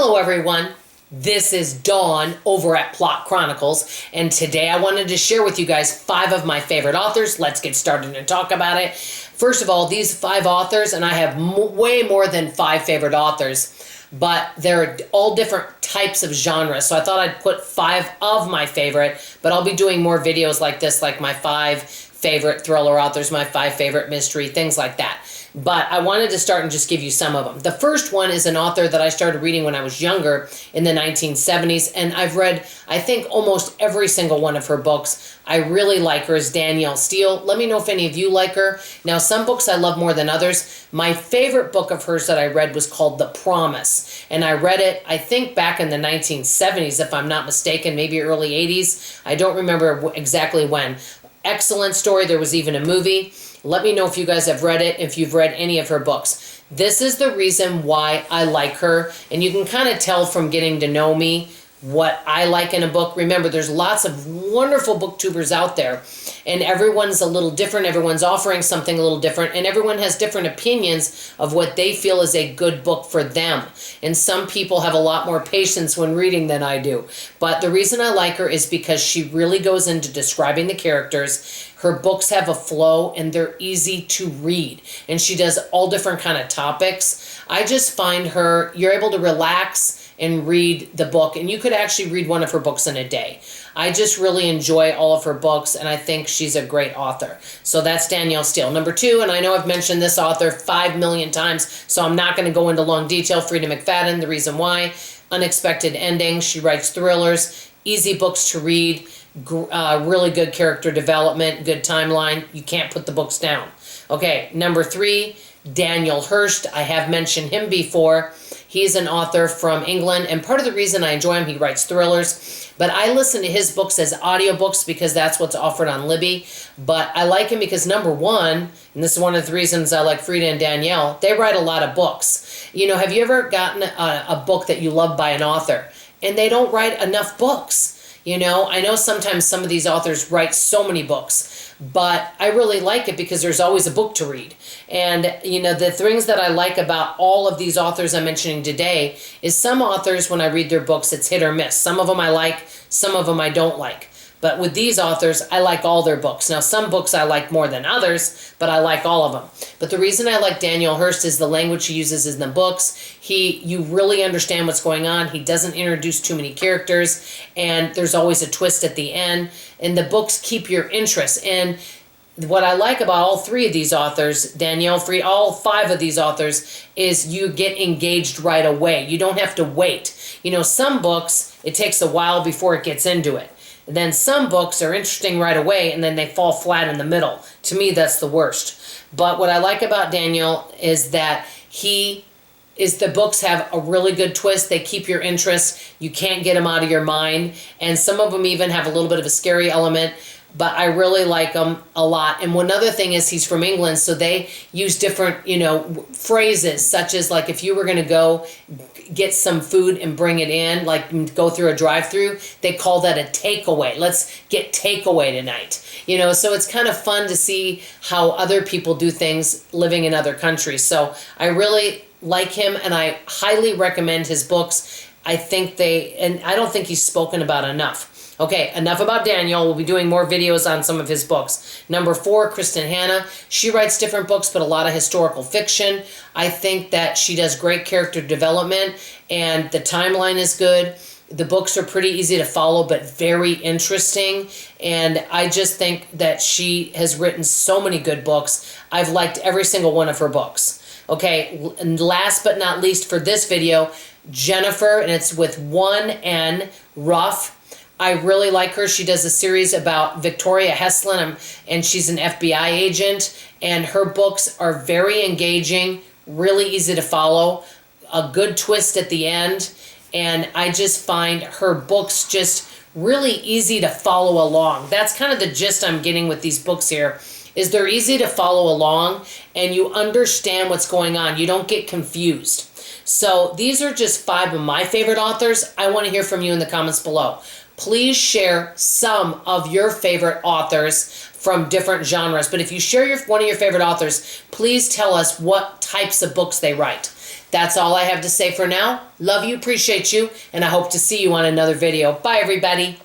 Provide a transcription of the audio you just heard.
Hello everyone, this is Dawn over at Plot Chronicles, and today I wanted to share with you guys 5 of my favorite authors. Let's get started and talk about it. First of all, these 5 authors, and I have way more than 5 favorite authors, but they're all different types of genres, so I thought I'd put 5 of my favorite, but I'll be doing more videos like this, like my 5 favorite thriller authors, my 5 favorite mystery, things like that. But I wanted to start and just give you some of them. The first one is an author that I started reading when I was younger in the 1970s, and I've read, I think, almost every single one of her books. I really like her, is Danielle Steele. Let me know if any of you like her. Now, some books I love more than others. My favorite book of hers that I read was called The Promise, and I read it, I think, back in the 1970s, if I'm not mistaken, maybe early 80s. I don't remember exactly when. Excellent story. There was even a movie. Let me know if you guys have read it, if you've read any of her books. This is the reason why I like her, and you can kind of tell from getting to know me what I like in a book. Remember, there's lots of wonderful booktubers out there, and everyone's a little different. Everyone's offering something a little different, and everyone has different opinions of what they feel is a good book for them. And some people have a lot more patience when reading than I do. But the reason I like her is because she really goes into describing the characters. Her books have a flow, and they're easy to read. And she does all different kind of topics. I just find her, you're able to relax and read the book, and you could actually read one of her books in a day. I just really enjoy all of her books, and I think she's a great author. So that's Danielle Steele. Number 2, and I know I've mentioned this author 5 million times, so I'm not going to go into long detail, Frida McFadden. The reason why: unexpected endings. She writes thrillers, easy books to read, really good character development, good timeline. You can't put the books down. Okay, number 3, Daniel Hurst. I have mentioned him before. He's an author from England, and part of the reason I enjoy him, he writes thrillers, but I listen to his books as audiobooks because that's what's offered on Libby. But I like him because, number 1, and this is one of the reasons I like Frida and Danielle, they write a lot of books. You know, have you ever gotten a book that you love by an author and they don't write enough books? You know, I know sometimes some of these authors write so many books, but I really like it because there's always a book to read. And, you know, the things that I like about all of these authors I'm mentioning today is some authors, when I read their books, it's hit or miss. Some of them I like, some of them I don't like. But with these authors, I like all their books. Now, some books I like more than others, but I like all of them. But the reason I like Daniel Hurst is the language he uses in the books. You really understand what's going on. He doesn't introduce too many characters, and there's always a twist at the end. And the books keep your interest. And what I like about all 3 of these authors, Danielle, Frida, all 5 of these authors, is you get engaged right away. You don't have to wait. You know, some books, it takes a while before it gets into it. And then some books are interesting right away, and then they fall flat in the middle. To me, that's the worst. But what I like about Daniel is that the books have a really good twist. They keep your interest. You can't get them out of your mind. And some of them even have a little bit of a scary element. But I really like him a lot. And one other thing is he's from England, so they use different, you know, phrases, such as like if you were going to go get some food and bring it in, like go through a drive-through, they call that a takeaway. Let's get takeaway tonight. You know, so it's kind of fun to see how other people do things living in other countries. So I really like him, and I highly recommend his books. I don't think he's spoken about enough. Okay, enough about Daniel. We'll be doing more videos on some of his books. Number 4, Kristen Hanna. She writes different books, but a lot of historical fiction. I think that she does great character development, and the timeline is good. The books are pretty easy to follow, but very interesting. And I just think that she has written so many good books. I've liked every single one of her books. Okay, and last but not least for this video, Jennifer, and it's with 1 N, Ruff. I really like her. She does a series about Victoria Heslin, and she's an FBI agent, and her books are very engaging, really easy to follow, a good twist at the end, and I just find her books just really easy to follow along. That's kind of the gist I'm getting with these books here, is they're easy to follow along, and you understand what's going on. You don't get confused. So these are just 5 of my favorite authors. I want to hear from you in the comments below. Please share some of your favorite authors from different genres. But if you share one of your favorite authors, please tell us what types of books they write. That's all I have to say for now. Love you, appreciate you, and I hope to see you on another video. Bye, everybody.